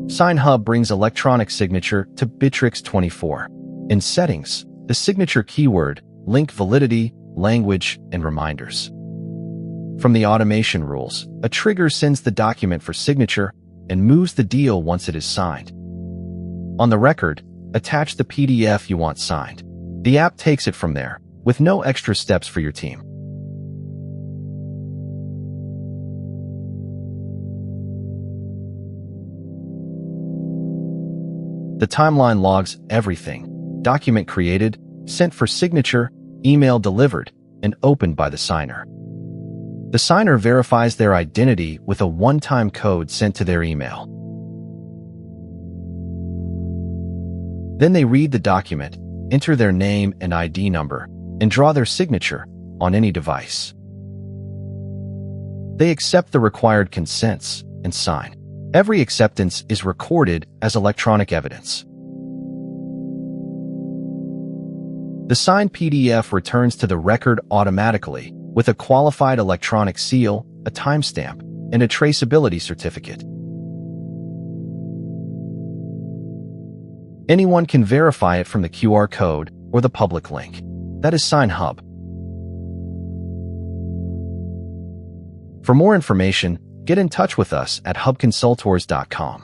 Sign Hub brings electronic signature to Bitrix24. In Settings, the signature keyword, link validity, language, and reminders. From the automation rules, a trigger sends the document for signature and moves the deal once it is signed. On the record, attach the PDF you want signed. The app takes it from there, with no extra steps for your team. The timeline logs everything: document created, sent for signature, email delivered, and opened by the signer. The signer verifies their identity with a one-time code sent to their email. Then they read the document, enter their name and ID number, and draw their signature on any device. They accept the required consents and sign. Every acceptance is recorded as electronic evidence. The signed PDF returns to the record automatically with a qualified electronic seal, a timestamp, and a traceability certificate. Anyone can verify it from the QR code or the public link. That is Sign Hub. For more information, get in touch with us at hubconsultors.com.